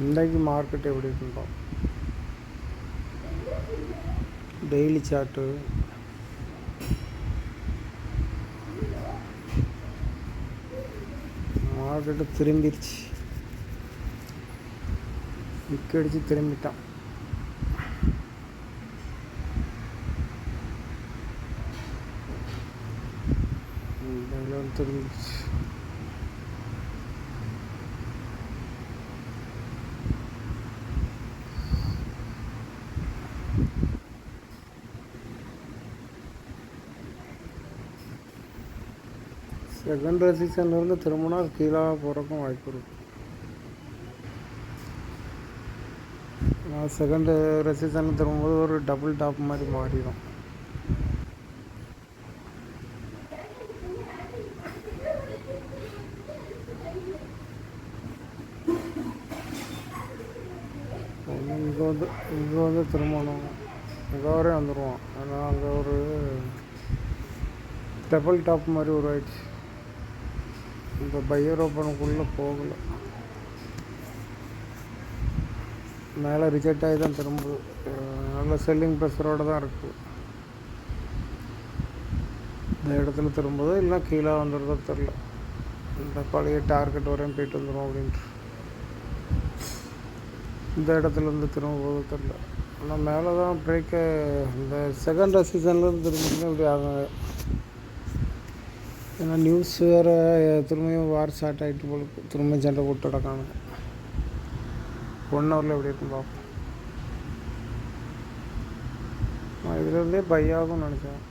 இன்றைக்கு மார்க்கெட் எப்படி இருக்குன்னு பார்ப்போம். டெய்லி சார்ட்டு மார்க்கெட்டு திரும்பிடுச்சு, விக்கடிச்சு திரும்பிட்டான். திரும்பிடுச்சு. செகண்ட் ரெசிஷன்லேருந்து திரும்பினா கீழே போகிறக்கும் வாய்ப்பு இருக்குது. நான் செகண்ட் ரெசிஷனில் திரும்பும்போது ஒரு டபுள் டாப் மாதிரி மாறிடும். இங்கே வந்து திரும்பணும், இங்கே வரை வந்துடுவோம். ஆனால் அங்கே ஒரு டபுள் டாப் மாதிரி உருவாயிடுச்சு. இந்த பையர் ஓப்பனுக்குள்ளே போகலை, மேலே ரிஜெக்ட் ஆகி தான் திரும்புது. நல்ல செல்லிங் ப்ரெஷரோடு தான் இருக்குது. இந்த இடத்துல திரும்புதோ இல்லை கீழே வந்துடுறதோ தெரில. இந்த பழைய டார்கெட் வரையும் போயிட்டு வந்துடும் அப்படின்ட்டு இந்த இடத்துலேருந்து திரும்பும்போது தெரில. ஆனால் மேலே தான் பிரேக்கை இந்த செகண்ட் ரெசிஷன்லேருந்து திரும்பினா இப்படி ஆகுங்க. ஏன்னா நியூஸ் வேறு திரும்பியும் வார் ஸ்டார்ட் ஆகிட்டு போல திரும்பியும் சண்டை போட்டு கிடக்காங்க. 1 ஹவரில் எப்படி இருக்குன்னு பார்ப்போம். நான் இதுலேருந்தே பையாகும்னு நினச்சேன்.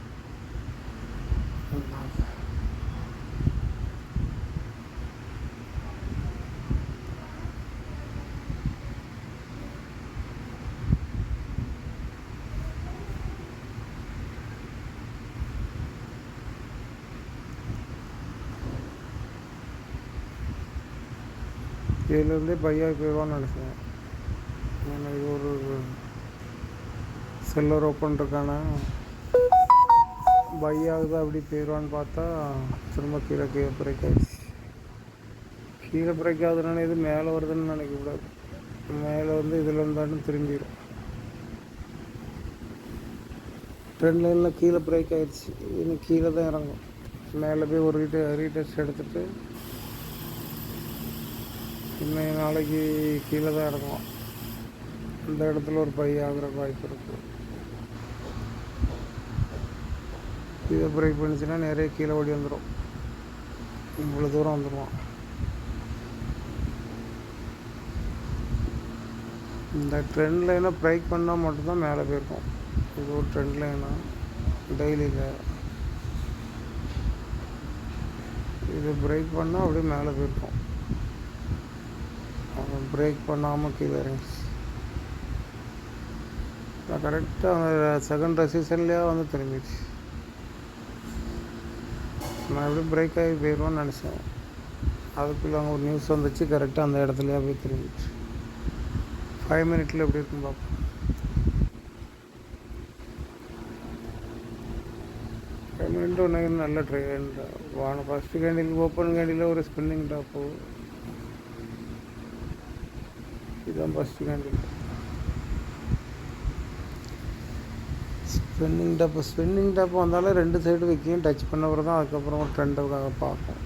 இதுலேருந்தே பையாகி போயிடுவான்னு நினச்சேன். ஏன்னா இது ஒரு செல்லர் ஓப்பன் இருக்கான பையாகுது, அப்படி போயிடுவான்னு பார்த்தா திரும்ப கீழே பிரேக் ஆகிடுச்சு. கீழே பிரேக் ஆகுதுனால இது மேலே வருதுன்னு நினைக்கக்கூடாது. மேலே வந்து இதில் இருந்தாலும் திரும்பிடும். ட்ரெண்ட் லைனில் கீழே பிரேக் ஆகிடுச்சு. இன்னும் கீழே தான் இறங்கும். மேலே போய் ஒரு ரீடெஸ்ட் எடுத்துகிட்டு இன்னும் நாளைக்கு கீழே தான் இறங்குவோம். இந்த இடத்துல ஒரு பை ஆகிற வாய்ப்பு இருக்குது. இதை பிரேக் பண்ணிச்சுன்னா நிறைய கீழே ஓடி வந்துடும். இவ்வளோ தூரம் வந்துடுவான். இந்த ட்ரெண்ட் லைனை பிரேக் பண்ணால் மட்டும்தான் மேலே போயிருக்கும். இது ஒரு ட்ரெண்ட் லைனாக டெய்லியில் இது பிரேக் பண்ணால் அப்படியே மேலே போயிருக்கும். அவன் பிரேக் பண்ணாமல் கீழே இறங்கிச்சு. நான் கரெக்டாக செகண்ட் ரெசிஷன்லேயே வந்து திரும்பிடுச்சு. நான் எப்படி பிரேக் ஆகி போயிடுவோன்னு நினச்சேன். அதுக்குள்ளே அங்கே ஒரு நியூஸ் வந்துச்சு, கரெக்டாக அந்த இடத்துலையே போய் திரும்பிடுச்சு. 5 மினிட்டில் எப்படி இருக்குன்னு பார்ப்போம். ஒன்று நல்ல ட்ரெண்ட் வாங்க. ஃபஸ்ட்டு கேண்டில் ஓப்பன் கேண்டில் ஒரு ஸ்பின்னிங் டாப்பு. இதுதான் ஃபஸ்ட்டு கேண்டில். ஸ்பின்னிங் டாப் வந்தாலும் 2 சைடு வைக்கையும் டச் பண்ண பிறகு தான் அதுக்கப்புறம் ஒரு ட்ரெண்டுக்காக பார்ப்போம்.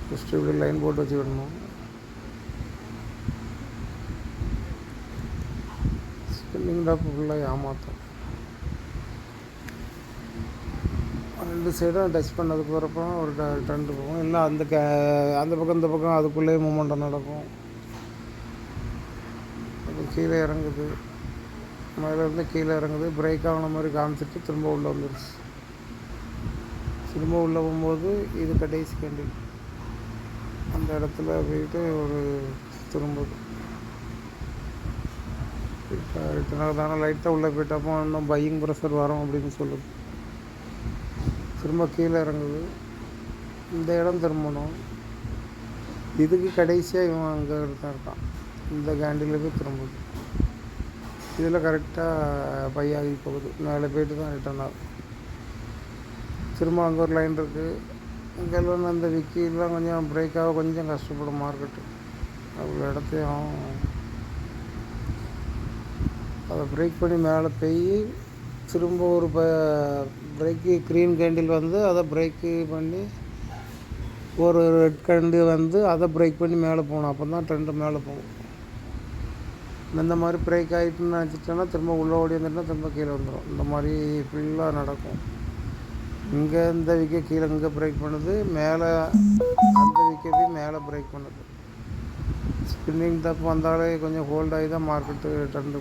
ஃபஸ்ட்டு இப்படி லைன் போட்டு வச்சுக்கிடணும். ஸ்பின்னிங் டாப்பு ஃபுல்லாக ஏமாற்றும். 2 சைடும் டச் பண்ணதுக்கு வரப்போ ஒரு ட்ரெண்டு போகும். இல்லை அந்த பக்கம் இந்த பக்கம் அதுக்குள்ளேயே மூமெண்டம் நடக்கும். அது கீழே இறங்குது, மேலேருந்து கீழே இறங்குது, பிரேக் ஆகின மாதிரி காமிச்சிட்டு திரும்ப உள்ளே வந்துடுச்சு. திரும்ப உள்ளே போகும்போது இது கடைசி கேண்டில் அந்த இடத்துல போயிட்டு ஒரு திரும்புது. இப்போ இத்தனை தானே லைட்டாக உள்ளே போயிட்டப்போ இன்னும் பையிங் ப்ரெஷர் வரும் அப்படின்னு சொல்லுது. திரும்ப கீழே இறங்குது. இந்த இடம் திரும்பணும். இதுக்கு கடைசியாக இவன் அங்கே தான் இருக்கான். இந்த கேண்டிலுக்கு திரும்புது. இதில் கரெக்டாக பை ஆகி போகுது, மேலே போய்ட்டு தான் ரிட்டர்ன் ஆகும். திரும்ப அங்கே ஒரு லைன் இருக்குது. இங்கெல்லாம் அந்த விக்கிலாம் கொஞ்சம் பிரேக்காக கொஞ்சம் கஷ்டப்படும் மார்க்கெட்டு. அவ்வளோ இடத்தையும் அதை பிரேக் பண்ணி மேலே போய் திரும்ப ஒரு பிரேக்கு க்ரீன் கேண்டில் வந்து அதை பிரேக்கு பண்ணி ஒரு ரெட் கேண்டில் வந்து அதை பிரேக் பண்ணி மேலே போகணும். அப்போ தான் ட்ரெண்டு மேலே போகும். இந்த மாதிரி பிரேக் ஆகிட்டுன்னு நினச்சிட்டோன்னா திரும்ப உள்ளே ஓடி வந்துட்டுனா திரும்ப கீழே வந்துடும். இந்த மாதிரி ஃபுல்லாக நடக்கும். இங்கே இந்த விக்கெட் கீழே இங்கே பிரேக் பண்ணுது, மேலே அந்த விக்கெட் மேலே பிரேக் பண்ணுது. ஸ்பின்னிங் தப்பு வந்தாலே கொஞ்சம் ஹோல்ட் ஆகி தான் மார்க்கெட்டு ட்ரெண்டு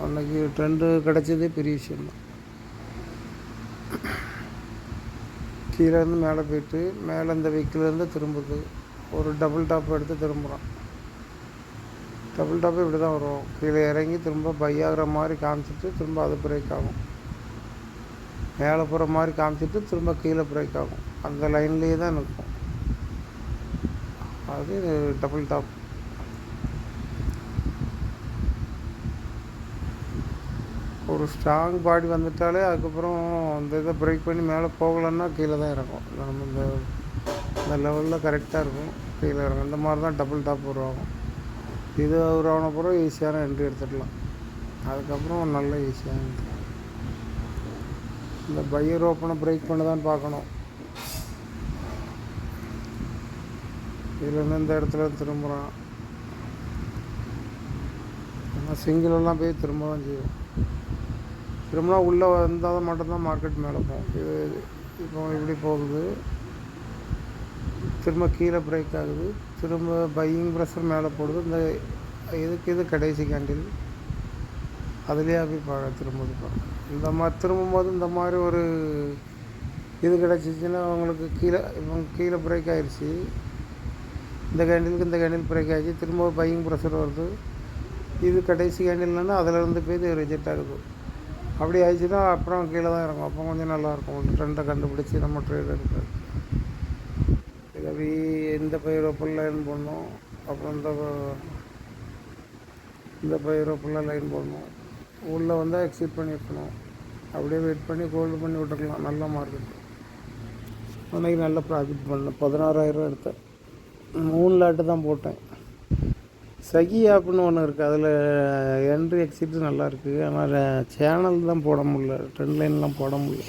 அன்றைக்கி ட்ரெண்டு கிடச்சதே பெரிய விஷயந்தான். கீழேருந்து மேலே போய்ட்டு மேலே இந்த விக்கிலேருந்து திரும்புது, ஒரு டபுள் டாப் எடுத்து திரும்புகிறோம். டபுள் டாப்பு இப்படி தான் வரும். கீழே இறங்கி திரும்ப பை ஆகிற மாதிரி காமிச்சிட்டு திரும்ப அது பிரேக் ஆகும். மேலே போகிற மாதிரி காமிச்சிட்டு திரும்ப கீழே பிரேக் ஆகும். அந்த லைன்லேயே தான் நிற்கும். அது டபுள் டாப். ஒரு ஸ்ட்ராங் பாடி வந்துட்டாலே அதுக்கப்புறம் அந்த இதை பிரேக் பண்ணி மேலே போகலன்னா கீழே தான் இறக்கும். நம்ம இந்த லெவலில் கரெக்டாக இருக்கும், கீழே இறங்கும். இந்த மாதிரி தான் டபுள் டாப் உருவாகும். இது உருவான பிறகு ஈஸியான என்ட்ரி எடுத்துடலாம். அதுக்கப்புறம் நல்ல ஈஸியாக இந்த பையர் ஓப்பனை பிரேக் பண்ண தான் பார்க்கணும். இதுலேருந்து இந்த இடத்துல திரும்புகிறான். ஏன்னா சிங்கிளெல்லாம் போய் திரும்ப தான் செய்யும். திரும்பினா உள்ளே வந்தால் மட்டும்தான் மார்க்கெட் மேலே போகும். இது இப்போ இப்படி போகுது, திரும்ப கீழே பிரேக் ஆகுது, திரும்ப பையிங் ப்ரெஷர் மேலே போடுது. இந்த இது கடைசி கேண்டில் அதுலேயே போய் திரும்புது பாருங்கள். இந்த மாதிரி திரும்பும்போது இந்த மாதிரி ஒரு இது கிடச்சிச்சின்னா அவங்களுக்கு கீழே பிரேக் ஆகிடுச்சி. இந்த கேண்டிலுக்கு இந்த கேண்டில் பிரேக் ஆகிடுச்சு, திரும்ப பையிங் ப்ரெஷர் வருது. இது கடைசி கேண்டில்னா அதிலேருந்து போய் இது ரிஜெக்ட் ஆகுது. அப்படி ஆயிடுச்சுன்னா அப்புறம் கீழே தான் இறங்கும். அப்போ கொஞ்சம் நல்லாயிருக்கும் ட்ரெண்டை கண்டுபிடிச்சி நம்ம ட்ரேட் எடுக்கிறது. இது அப்படி இந்த பயிரை ஃபுல்லாக லைன் போடணும், அப்புறம் இந்த பயிரை ஃபுல்லாக லைன் போடணும். உள்ளே வந்தால் எக்ஸிட் பண்ணி வைக்கணும். அப்படியே வெயிட் பண்ணி ஹோல்டு பண்ணி விட்டுக்கலாம். நல்ல மார்க்கெட். அன்றைக்கி நல்ல ப்ராஃபிட் பண்ணேன். 16,000 எடுத்தேன். 3 லாட்டு தான் போட்டேன். சகி ஆப்னு ஒன்று இருக்குது, அதில் என்ட்ரி எக்ஸிட்டு நல்லா இருக்குது. ஆனால் சேனல் தான் போட முடியல, ட்ரெண்ட் லைன்லாம் போட முடியல.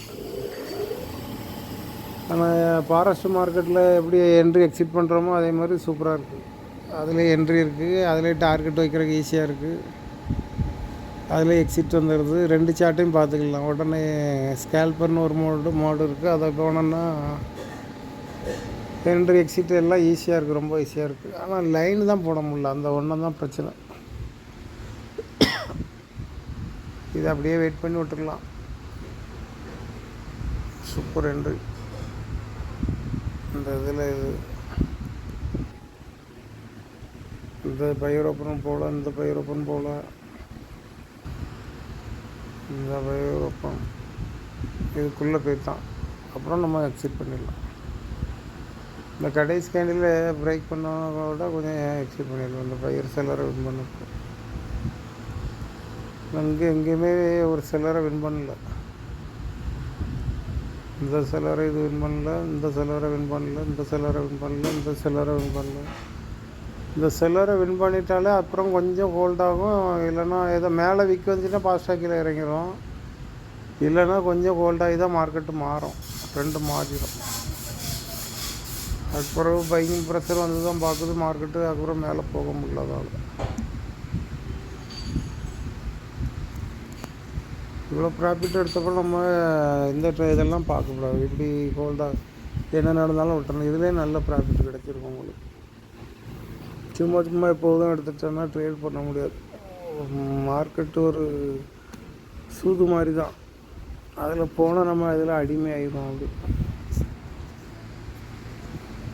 ஆனால் ஃபாரஸ்ட் மார்க்கெட்டில் எப்படி என்ட்ரி எக்ஸிட் பண்ணுறோமோ அதே மாதிரி சூப்பராக இருக்குது. அதில் என்ட்ரி இருக்குது, அதில் டார்கெட் வைக்கிறதுக்கு ஈஸியாக இருக்குது. அதில் எக்ஸிட் வந்துடுது. 2 சார்ட்டையும் பார்த்துக்கலாம். உடனே ஸ்கேல்பர்னு ஒரு மோடு இருக்குது, அதை போனோன்னா என்ட்ரி எக்ஸிட் எல்லாம் ஈஸியாக இருக்குது, ரொம்ப ஈஸியாக இருக்குது. ஆனால் லைன் தான் போட முடியல, அந்த ஒன்று தான் பிரச்சனை. இதை அப்படியே வெயிட் பண்ணி விட்டுக்கலாம். Super entry. இந்த இதில் இந்த பயிர் ஓப்பனும் போகல, இந்த பயிர் ஓப்பன் போகல, இந்த பயிர் ஓப்பன் இதுக்குள்ளே போய்த்தான். அப்புறம் நம்ம எக்ஸிட் பண்ணிடலாம். இந்த கடைசி கேண்டில் பிரேக் பண்ணவங்க விட கொஞ்சம் எக்ஸிட் பண்ணிடலாம். இந்த பயிர் செல்லரை வின் பண்ணப்போ எங்கேயுமே ஒரு செல்லரை வின் பண்ணல. இந்த செல்லரை இது வின் பண்ணல, இந்த செல்லரை வின் பண்ணல, இந்த செல்லரை வின் பண்ணல, இந்த செல்லரை வின் பண்ணல. இந்த செல்லரை வின் பண்ணிட்டாலே அப்புறம் கொஞ்சம் ஹோல்ட் ஆகும். இல்லைன்னா ஏதோ மேலே விற்க வந்துச்சுன்னா ஃபாஸ்ட்டாக கீழே இறங்கிடும். இல்லைன்னா கொஞ்சம் ஹோல்ட் ஆகி தான் மார்க்கெட்டு மாறும், ட்ரெண்டு மாறிடும். அதுக்கப்புறம் பையிங் ப்ரெஷர் வந்து தான் பார்க்குது மார்க்கெட்டு. அதுக்கப்புறம் மேலே போக முடியலதால் இவ்வளோ ப்ராஃபிட் எடுத்தப்போ நம்ம இந்த இதெல்லாம் பார்க்கக்கூடாது. இப்படி ஹோல்டாக என்ன நடந்தாலும் விட்டுறணும். இதுலேயே நல்ல ப்ராஃபிட் கிடச்சிருக்கும் உங்களுக்கு. சும்மா எப்போதும் எடுத்துட்டோன்னா ட்ரேட் பண்ண முடியாது. மார்க்கெட்டு ஒரு சூது மாதிரி தான். அதில் போனால் நம்ம அதில் அடிமையாகிடும். அப்படி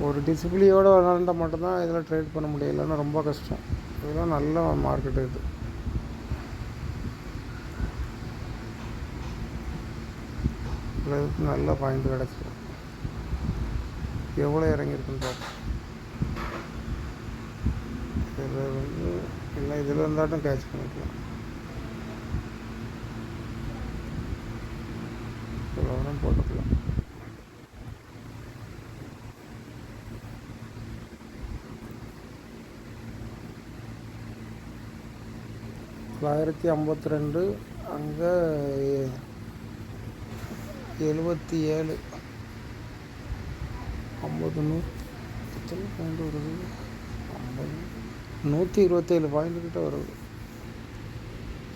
ஒரு டிசிப்ளினோடு விளாண்டால் மட்டும்தான் இதில் ட்ரேட் பண்ண முடியும், இல்லைன்னா ரொம்ப கஷ்டம். இதெல்லாம் நல்ல மார்க்கெட்டு. இதுக்கு நல்ல பாயிண்ட் கிடச்சிடும். எவ்வளோ இறங்கியிருக்குன்னு பார்ப்போம். இதில் இல்லை, இதில் இருந்தாட்டும் கேட்ச் பண்ணிக்கலாம். போட்டுக்கலாம். $952 அங்கே 77 50 எத்தனை பாயிண்ட் வருது? 127 பாயிண்ட் கிட்ட வருது.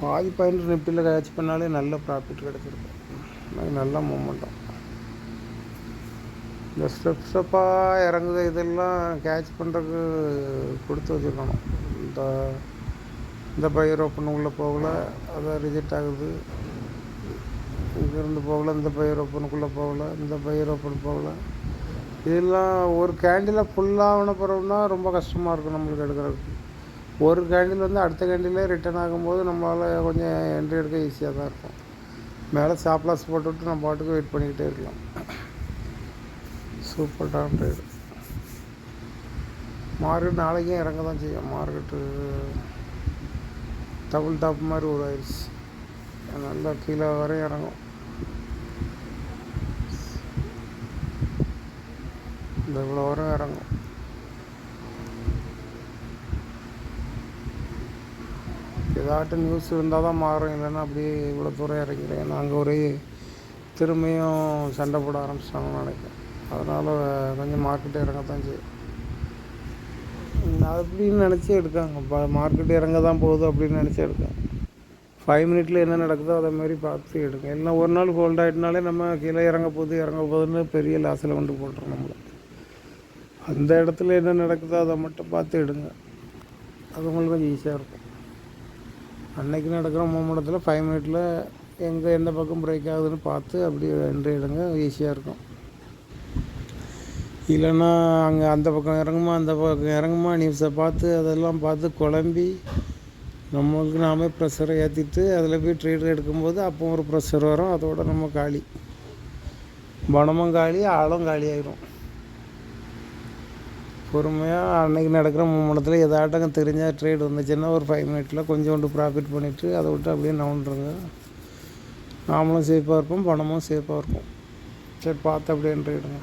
பாதி பாயிண்ட் நிஃப்டியில் கேட்ச் பண்ணாலே நல்ல ப்ராஃபிட் கிடச்சிருக்கும். நல்ல மூமெண்டம். இந்த ஸ்டெப்பாக இறங்குது இதெல்லாம் கேட்ச் பண்ணுறதுக்கு கொடுத்து வச்சுருக்கணும். இந்த பையர் ஓப்பன் உள்ளே போகல, அதான் ரிஜெக்ட் ஆகுது. இங்கேருந்து போகல, இந்த பையர் ஓப்பனுக்குள்ளே போகல, இந்த பையர் ஓப்பன் போகல. இதெல்லாம் ஒரு கேண்டில் ஃபுல்லாகின பிறகுனா ரொம்ப கஷ்டமாக இருக்கும் நம்மளுக்கு எடுக்கிறதுக்கு. ஒரு கேண்டில் வந்து அடுத்த கேண்டிலே ரிட்டர்ன் ஆகும்போது நம்மளால் கொஞ்சம் என்ட்ரி எடுக்க ஈஸியாக தான் இருக்கும். மேலே ஸ்டாப் லாஸ் போட்டுவிட்டு நம்ம பாட்டுக்கு வெயிட் பண்ணிக்கிட்டே இருக்கலாம். Super Don trade. மார்க்கெட் நாளைக்கும் இறங்க தான் செய்யும். மார்க்கெட்டு டபுள் டாப் மாதிரி உருவாயிருச்சு. நல்லா கீழே வரையும் இறங்கும். இந்த இவ்வளோ வரும் இறங்கும். ஏதாட்டும் நியூஸ் இருந்தால் தான் மாறும், இல்லைன்னா அப்படியே இவ்வளோ தூரம் இறங்கிறேன். நாங்கள் ஒரே திரும்பியும் சண்டை போட ஆரம்பிச்சிட்டாங்கன்னு நினைக்கிறேன். அதனால் கொஞ்சம் மார்க்கெட்டு இறங்கத்தான் செய்யும். அப்படின்னு நினச்சி எடுக்காங்க. மார்க்கெட் இறங்க தான் போகுது அப்படின்னு நினச்சி எடுக்காங்க. 5 மினிட்ல என்ன நடக்குதோ அதை மாதிரி பார்த்து எடுங்க. இல்லைன்னா ஒரு நாள் ஹோல்ட் ஆகிட்டனாலே நம்ம கீழே இறங்க போகுதுன்னு பெரிய லாஸில் கொண்டு போட்டுறோம் நம்மளை. அந்த இடத்துல என்ன நடக்குதோ அதை மட்டும் பார்த்து எடுங்க. அது உங்களுக்கு கொஞ்சம் ஈஸியாக இருக்கும். அன்றைக்கி நடக்கிற மூமெண்டத்தில் 5 மினிட்ல எங்கே எந்த பக்கம் பிரேக் ஆகுதுன்னு பார்த்து அப்படியே என்ட்ரி எடுங்க. ஈஸியாக இருக்கும். இல்லைன்னா அங்கே அந்த பக்கம் இறங்குமா அந்த பக்கம் இறங்குமா நியூஸை பார்த்து அதெல்லாம் பார்த்து குழம்பி நம்மளுக்கு நாமே ப்ரெஷரை ஏற்றிட்டு அதில் போய் ட்ரேட் எடுக்கும்போது அப்போ ஒரு ப்ரெஷர் வரும். அதோட நம்ம காலி, பணமும் காலி, ஆளும் காலி ஆகிடும். பொறுமையாக அன்றைக்கி நடக்கிற மூமெண்டத்தில் எதாட்டம் தெரிஞ்சால் ட்ரேட் வந்துச்சுன்னா ஒரு 5 மினிட்ல கொஞ்சோண்டு ப்ராஃபிட் பண்ணிவிட்டு அதை விட்டு அப்படியே நவுண்டுருங்க. நாமளும் சேஃபாக இருப்போம், பணமும் சேஃபாக இருக்கும். சரி, பார்த்து அப்படியே ட்ரேடுங்க.